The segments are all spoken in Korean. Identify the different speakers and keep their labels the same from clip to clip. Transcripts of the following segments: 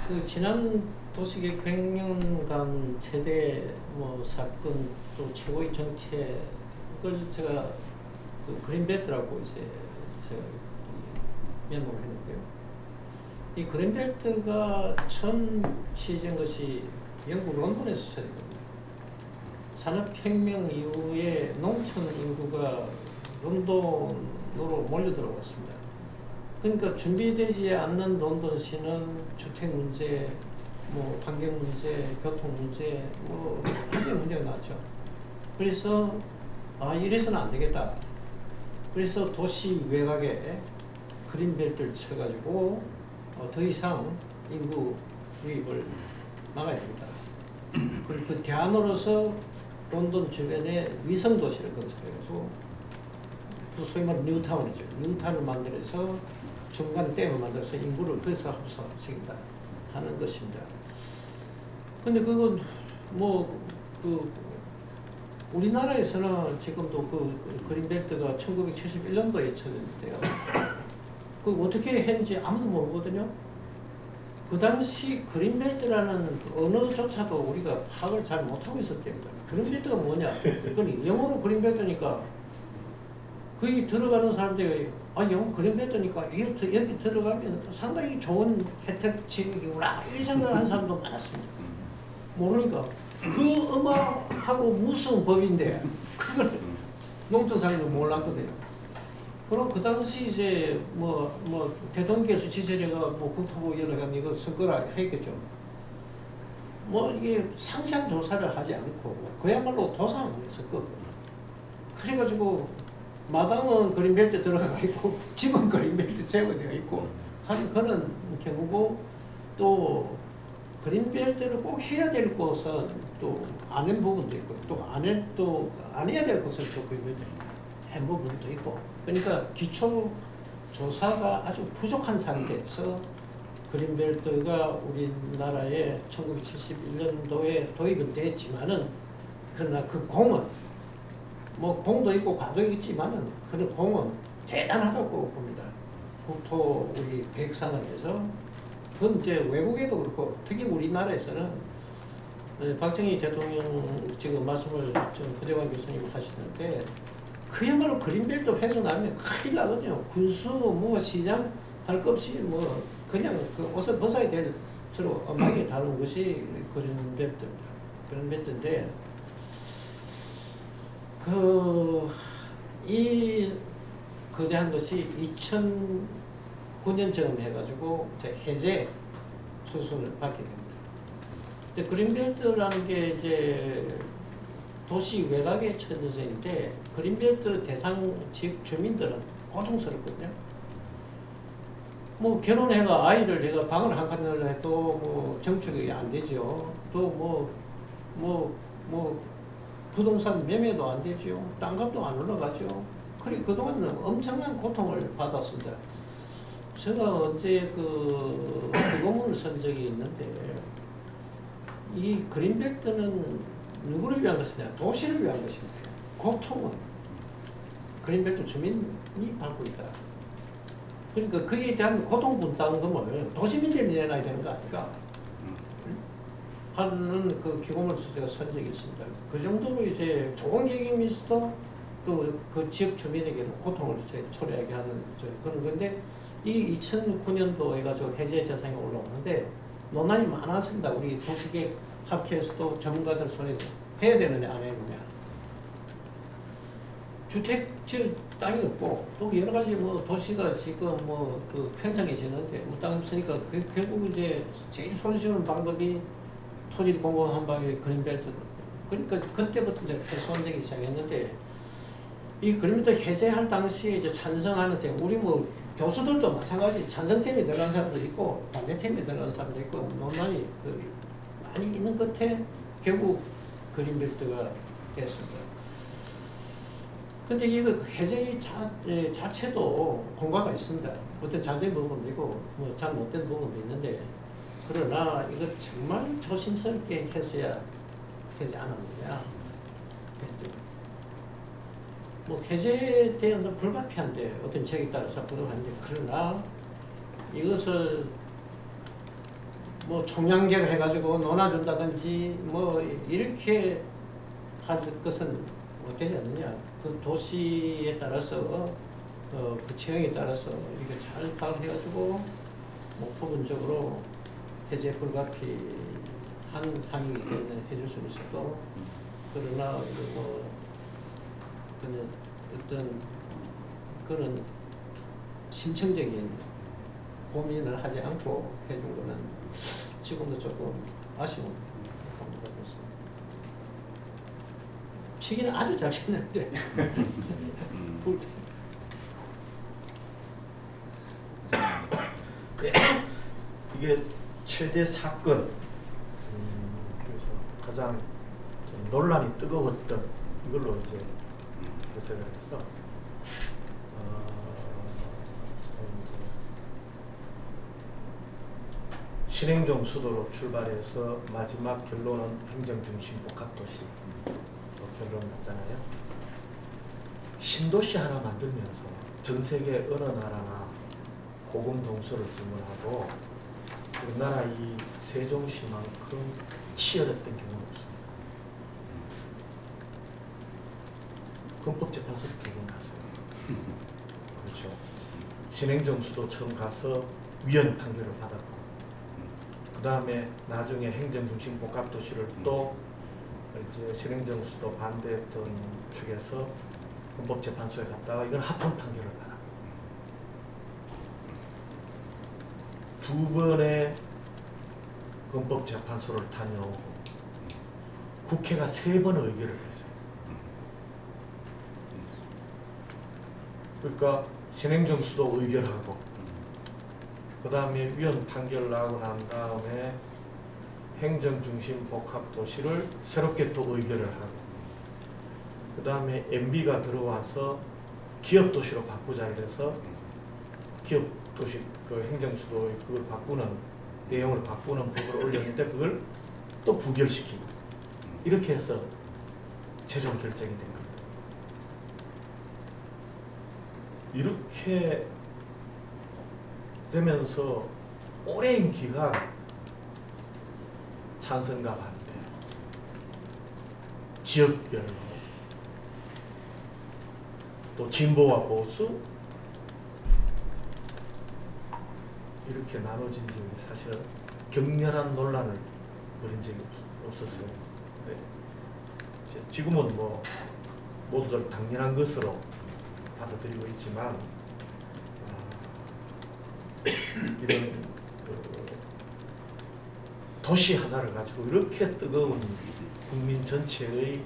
Speaker 1: 그 지난 도시계획 100년간 최대 사건 또 최고의 정책을 제가 그 그린벨트라고 이제 제가 메모를 했는데요. 이 그린벨트가 처음 취재한 것이 영국 런던에서 시작됩니다. 산업혁명 이후에 농촌 인구가 런던으로 몰려 들어왔습니다. 그러니까 준비되지 않는 런던시는 주택 문제, 환경 문제, 교통 문제, 굉장히 문제가 나죠. 그래서 이래서는 안 되겠다. 그래서 도시 외곽에 그린벨트를 쳐가지고 더 이상 인구 유입을 막아야 됩니다. 그리고 그 대안으로서 런던 주변에 위성 도시를 건설해가지고 소위 말하는 뉴타운이죠. 뉴타운을 만들어서 중간 댐을 만들어서 인구를 거기서 흡수시킨다 하는 것입니다. 근데 그건 우리나라에서는 지금도 그 그린벨트가 1971년도에 쳐졌는데요. 그 어떻게 했는지 아무도 모르거든요. 그 당시 그린벨트라는 그 언어조차도 우리가 파악을 잘 못하고 있었답니다. 그린벨트가 뭐냐? 그건 영어로 그린벨트니까 거기 들어가는 사람들이 영어 그린벨트니까 여기 들어가면 상당히 좋은 혜택 지역이구나 이렇게 생각하는 사람도 많았습니다. 모르니까 그 음악하고 무슨 법인데 그걸 농촌 사람도 몰랐거든요. 그럼 그 당시 이제 대통령께서 지시해가 국토부 연락하면 이거 선거라 했겠죠. 이게 상세한 조사를 하지 않고 그야말로 도상을 했었거든요. 그래가지고 마당은 그린벨트 들어가 있고 집은 그린벨트 제거되어 있고 하는 그런 경우고, 또 그린벨트를 꼭 해야 될 곳은 또 안 한 부분도 있고 또 안 해야 될 곳은 또 그린벨트 한 부분도 있고, 그러니까 기초 조사가 아주 부족한 상태에서 그린벨트가 우리나라에 1971년도에 도입은 됐지만은, 그러나 그 공은 공도 있고 과도 있지만은 그 공은 대단하다고 봅니다. 국토 우리 계획상에서. 그건 이제 외국에도 그렇고 특히 우리나라에서는 박정희 대통령 지금 말씀을 허재관 교수님 하시는데, 그야말로 그린벨트 훼손하면 큰일 나거든요. 군수 시장 할 것 없이 그냥 그 옷을 벗어야 될 서로 엄하게 다룬 것이 그린벨트입니다. 그린벨트인데 이 거대한 것이 2009년쯤 해가지고 해제 수순을 받게 됩니다. 근데 그린벨트라는 게 이제 도시 외곽에 쳐져져 있는데, 그린벨트 대상 지역 주민들은 고통스럽거든요. 결혼해가 아이를 내가 방을 한 칸을 해도 정축이 안 되죠. 또 부동산 매매도 안 되죠. 땅값도 안 올라가죠. 그리고 그동안 엄청난 고통을 받았습니다. 제가 언제 그 공문을 쓴 적이 있는데, 이 그린벨트는 누구를 위한 것이냐? 도시를 위한 것입니다. 고통은 그린벨트 주민이 받고 있다. 그러니까 그에 대한 고통 분담금을 도시민들이 내놔야 되는 거 아닌가 하는 그 기고문을 제가 쓴 적이 있습니다. 그 정도로 이제 좋은 계획이면서도 또 그 지역 주민에게는 고통을 초래하게 하는 그런 건데, 이 2009년도 해가지고 해제 대상에 올라오는데 논란이 많았습니다. 우리 도시계획 학회에서도 전문가들 손에서 해야 되느냐 안 해야 되느냐. 주택 지을 땅이 없고 또 여러 가지 도시가 지금 그 팽창해지는데 땅 없으니까 결국 이제 제일 손쉬운 방법이 토지를 공급한 방에 그린벨트거든요. 그러니까 그때부터 이제 훼손되기 시작했는데, 이 그린벨트 해제할 당시에 이제 찬성하는 팀, 우리 교수들도 마찬가지 찬성팀이 들어간 사람도 있고 반대팀이 들어간 사람도 있고 논란이 많이 있는 끝에 결국 그린벨트가 됐습니다. 근데 이거 해제 자체도 공과가 있습니다. 어떤 잘 된 부분도 있고 잘 못된 부분도 있는데, 그러나 이거 정말 조심스럽게 했어야 되지 않았느냐. 해제에 대한 불가피한데 어떤 책에 따라서 불가피한데, 그러나 이것을 뭐 총량제로 해가지고 논아준다든지 뭐 이렇게 할 것은 되지 않느냐. 그 도시에 따라서 그 지형에 따라서 이렇게 잘 파악해가지고 뭐 부분적으로 해제 불가피한 상이기 때문에 해줄 수 있어도 그러나 뭐 그냥 어떤 그런 심층적인 고민을 하지 않고 해준 거는 지금도 조금 아쉬운 감독하고 있습니다. 치기는 아주 잘 치는데
Speaker 2: 이게 최대 사건 그래서 가장 좀 논란이 뜨거웠던 이걸로 이제 해석을 해서 신행정 수도로 출발해서 마지막 결론은 행정중심 복합도시 결론 났잖아요. 신도시 하나 만들면서 전 세계 어느 나라나 고공동서를 불문하고 우리나라 이 세종시만큼 치열했던 경우는 없습니다. 헌법재판소를 두번 갔어요. 그렇죠. 신행정 수도 처음 가서 위헌 판결을 받았고 그 다음에 나중에 행정중심 복합도시를 또 이제 신행정 수도 반대했던 측에서 헌법재판소에 갔다가 이건 합헌 판결을 받았고 두 번의 헌법재판소를 다녀오고 국회가 3번 의결을 했어요. 그러니까 신행정 수도 의결하고 그 다음에 위헌 판결 나오고 난 다음에 행정중심 복합도시를 새롭게 또 의결을 하고 그 다음에 MB가 들어와서 기업도시로 바꾸자 이래서 기업도시 그 행정수도의 그걸 바꾸는 내용을 바꾸는 법을 올렸는데 그걸 또 부결시키고 이렇게 해서 최종 결정이 된 겁니다. 이렇게 되면서 오랜 기간 찬성과 반대, 지역별로 또 진보와 보수 이렇게 나눠진 적이 사실은 격렬한 논란을 벌인 적이 없었어요. 네. 지금은 뭐 모두들 당연한 것으로 받아들이고 있지만 이런 도시 하나를 가지고 이렇게 뜨거운 국민 전체의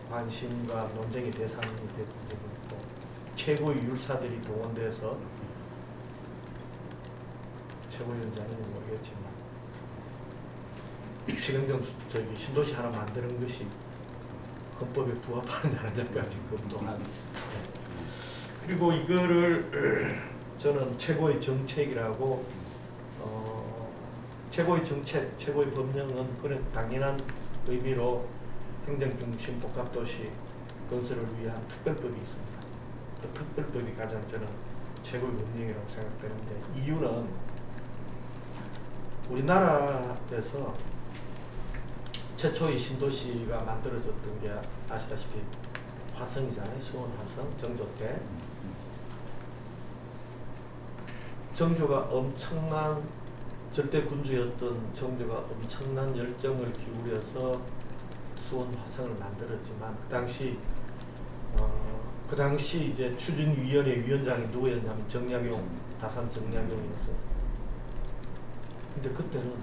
Speaker 2: 관심과 논쟁의 대상이 된 적이 있고 최고의 율사들이 동원돼서 최고위원장은 모르겠지만 신행정 신도시 하나 만드는 것이 헌법에 부합하는 하느냐까지 검토한. 그리고 이거를 저는 최고의 정책이라고 최고의 정책, 최고의 법령은 그런 당연한 의미로 행정중심 복합도시 건설을 위한 특별법이 있습니다. 그 특별법이 가장 저는 최고의 법령이라고 생각되는데 이유는 우리나라에서 최초의 신도시가 만들어졌던 게 아시다시피 화성이잖아요. 수원 화성 정조 때 정조가 엄청난 절대 군주였던 정조가 엄청난 열정을 기울여서 수원 화성을 만들었지만 그 당시 이제 추진위원회 위원장이 누구였냐면 정약용, 다산 정약용이었어요. 근데 그때는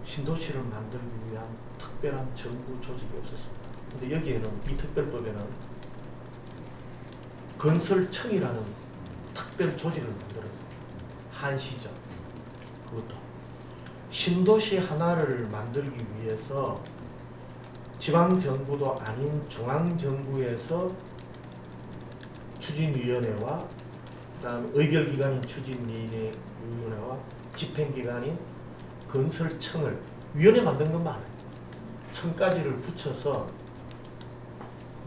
Speaker 2: 신도시를 만들기 위한 특별한 정부 조직이 없었습니다. 근데 여기에는 이 특별법에는 건설청이라는 특별 조직을 만들었어요. 한시적. 그것도 신도시 하나를 만들기 위해서 지방정부도 아닌 중앙정부에서 추진위원회와 그다음에 의결기관인 추진위원회와 집행기관인 건설청을 위원회 만든 것만 아니에요. 청까지를 붙여서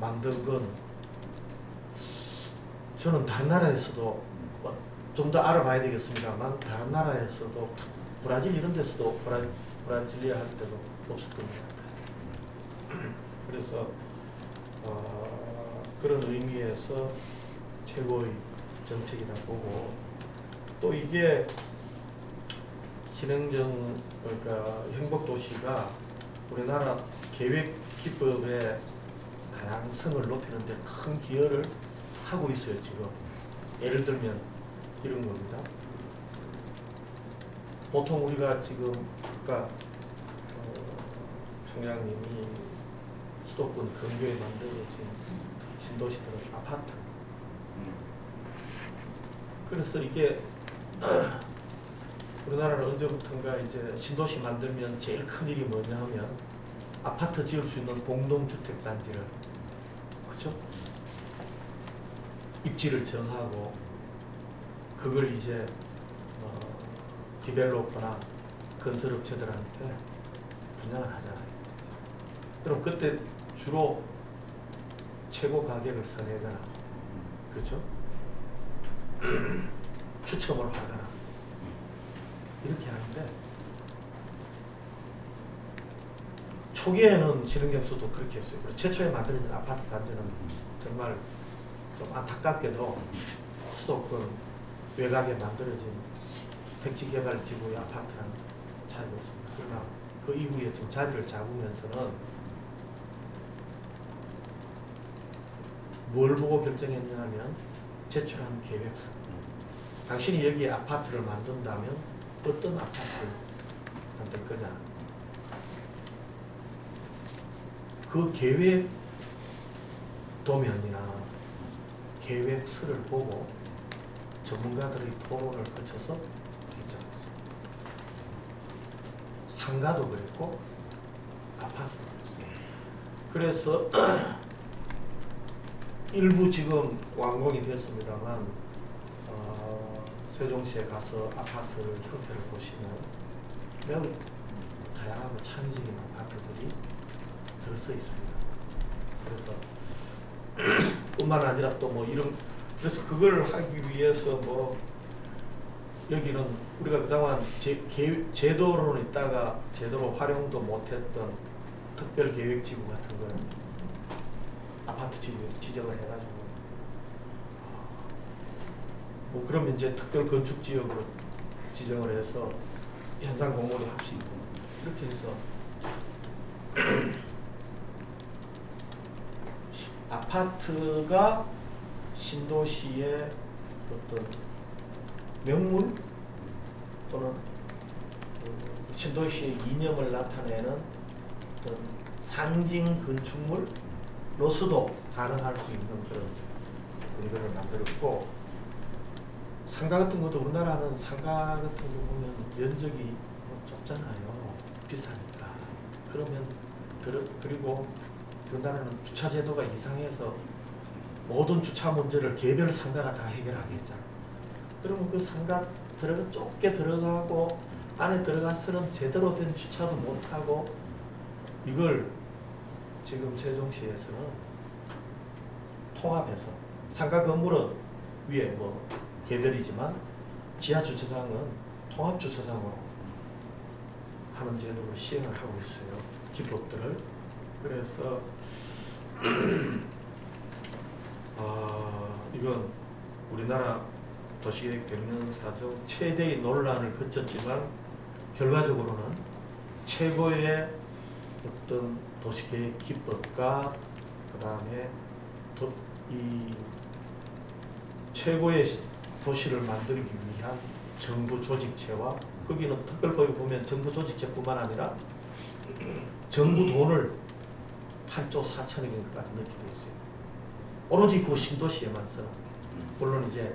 Speaker 2: 만든 건 저는 다른 나라에서도 좀 더 알아봐야 되겠습니다만 다른 나라에서도 브라질 이런 데서도 브라질리아 할 때도 없었던 것 같아요. 그래서 그런 의미에서 최고의 정책이다 보고 또 이게 신행정 그러니까 행복도시가 우리나라 계획 기법의 다양성을 높이는 데 큰 기여를 하고 있어요. 지금 예를 들면 이런 겁니다. 보통 우리가 지금 아까 총장님이 수도권 근교에 만들어진 신도시들은 아파트. 그래서 이게 우리나라는 언제부턴가 이제 신도시 만들면 제일 큰 일이 뭐냐 하면 아파트 지을 수 있는 공동주택 단지를 그렇죠? 입지를 정하고 그걸 이제 디벨로퍼나 건설업체들한테 분양을 하잖아요. 그럼 그때 주로 최고 가격을 선회거나 그렇죠? 추첨을 하거나 이렇게 하는데 초기에는 신흥경수도 그렇게 했어요. 그리고 최초에 만들어진 아파트 단지는 정말 좀 안타깝게도 수도권 외곽에 만들어진 택지개발지구의 아파트랑 차이가 없습니다. 그러나 그 이후에 좀 자리를 잡으면서는 뭘 보고 결정했냐면 제출한 계획서. 당신이 여기에 아파트를 만든다면 어떤 아파트를 만들 거냐. 그 계획 도면이나 계획서를 보고 전문가들의 토론을 거쳐서 결정했어요. 상가도 그랬고 아파트도 그랬어요. 그래서 일부 지금 완공이 됐습니다만 세종시에 가서 아파트 형태를 보시면 매우 다양하고 창의적인 아파트들이 들어서 있습니다. 그래서 뿐만 아니라 또 뭐 이런 그래서 그걸 하기 위해서 뭐 여기는 우리가 그동안 제도로 있다가 제대로 활용도 못했던 특별계획지구 같은 거는 아파트 지정을 해가지고 뭐 그러면 이제 특별건축지역으로 지정을 해서 현상 공모를 할 수 있고 이렇게 해서 아파트가 신도시의 어떤 명물 또는 신도시의 이념을 나타내는 어떤 상징 건축물로서도 가능할 수 있는 그런 근거를 만들었고 상가 같은 것도 우리나라는 상가 같은 거 보면 면적이 좁잖아요. 비싸니까. 그러면 그리고 우리나라는 주차 제도가 이상해서 모든 주차 문제를 개별 상가가 다 해결하겠잖아. 그러면 그 상가 좁게 들어가고 안에 들어가서는 제대로 된 주차도 못하고 이걸 지금 세종시에서는 통합해서 상가 건물은 위에 뭐 개별이지만 지하 주차장은 통합 주차장으로 하는 제도를 시행을 하고 있어요. 기법들을. 그래서 이건 우리나라 도시계획 100년 사정 최대의 논란을 거쳤지만 결과적으로는 최고의 어떤 도시계획 기법과 그 다음에 이 최고의 도시를 만들기 위한 정부 조직체와 거기는 특별법에 보면 정부 조직체뿐만 아니라 정부 돈을 1조 4천억인가까지 넣게 돼 있어요. 오로지 그 신도시에만 써. 물론 이제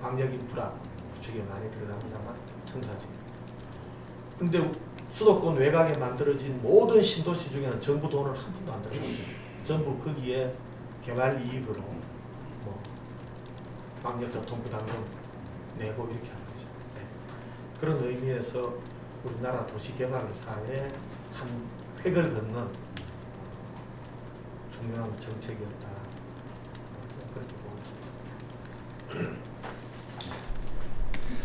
Speaker 2: 광역 인프라 구축에 많이 들어갑니다만 청사진. 근데 수도권 외곽에 만들어진 모든 신도시 중에는 정부 돈을 한 푼도 안 들어갔어요. 전부 거기에 개발 이익으로 뭐 광역교통 부담금 내고 이렇게 하는 거죠. 네. 그런 의미에서 우리나라 도시개발사의 한 획을 긋는 중요한 정책이었다. 그렇게 보고 있습니다.